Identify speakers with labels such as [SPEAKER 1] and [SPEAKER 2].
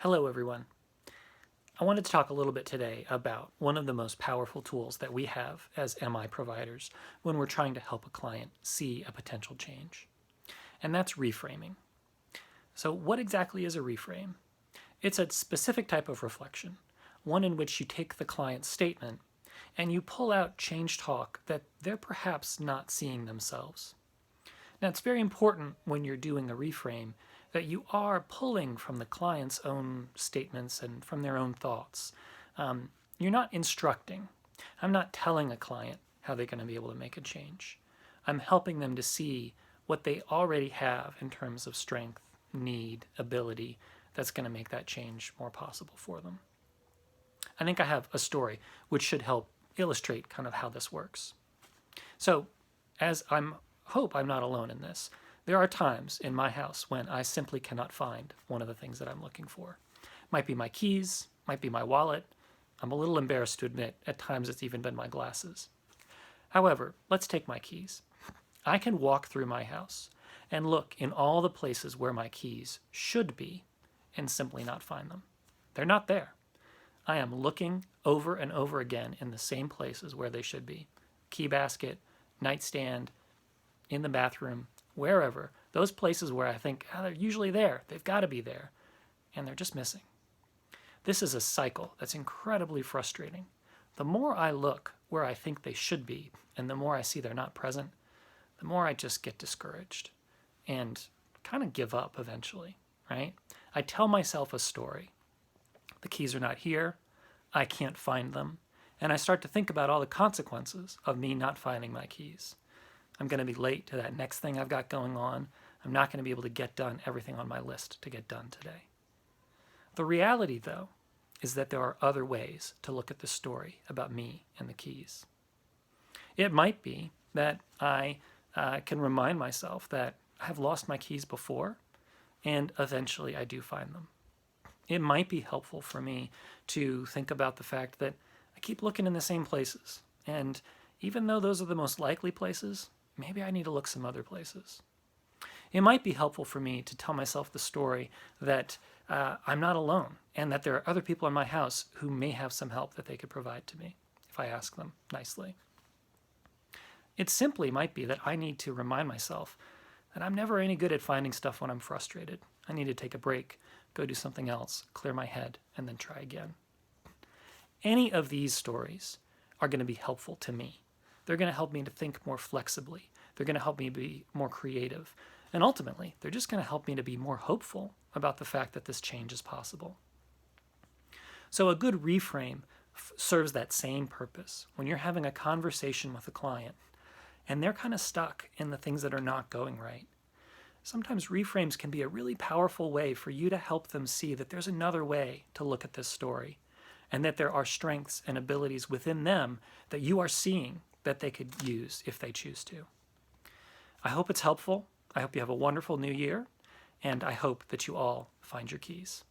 [SPEAKER 1] Hello everyone. I wanted to talk a little bit today about one of the most powerful tools that we have as MI providers when we're trying to help a client see a potential change. And that's reframing. So what exactly is a reframe? It's a specific type of reflection, one in which you take the client's statement and you pull out change talk that they're perhaps not seeing themselves. Now it's very important when you're doing a reframe that you are pulling from the client's own statements and from their own thoughts. You're not instructing. I'm not telling a client how they're going to be able to make a change. I'm helping them to see what they already have in terms of strength, need, ability that's going to make that change more possible for them. I think I have a story which should help illustrate kind of how this works. So, as I hope I'm not alone in this, there are times in my house when I simply cannot find one of the things that I'm looking for. Might be my keys, might be my wallet. I'm a little embarrassed to admit, at times it's even been my glasses. However, let's take my keys. I can walk through my house and look in all the places where my keys should be and simply not find them. They're not there. I am looking over and over again in the same places where they should be. Key basket, nightstand, in the bathroom, wherever, those places where I think, they're usually there, they've got to be there, and they're just missing. This is a cycle that's incredibly frustrating. The more I look where I think they should be, and the more I see they're not present, the more I just get discouraged and kind of give up eventually, right? I tell myself a story. The keys are not here, I can't find them, and I start to think about all the consequences of me not finding my keys. I'm going to be late to that next thing I've got going on. I'm not going to be able to get done everything on my list to get done today. The reality, though, is that there are other ways to look at the story about me and the keys. It might be that I can remind myself that I have lost my keys before, and eventually I do find them. It might be helpful for me to think about the fact that I keep looking in the same places, and even though those are the most likely places, maybe I need to look some other places. It might be helpful for me to tell myself the story that I'm not alone and that there are other people in my house who may have some help that they could provide to me if I ask them nicely. It simply might be that I need to remind myself that I'm never any good at finding stuff when I'm frustrated. I need to take a break, go do something else, clear my head, and then try again. Any of these stories are going to be helpful to me. They're going to help me to think more flexibly. They're going to help me be more creative. And ultimately, they're just going to help me to be more hopeful about the fact that this change is possible. So a good reframe serves that same purpose. When you're having a conversation with a client and they're kind of stuck in the things that are not going right, sometimes reframes can be a really powerful way for you to help them see that there's another way to look at this story and that there are strengths and abilities within them that you are seeing that they could use if they choose to. I hope it's helpful. I hope you have a wonderful new year, and I hope that you all find your keys.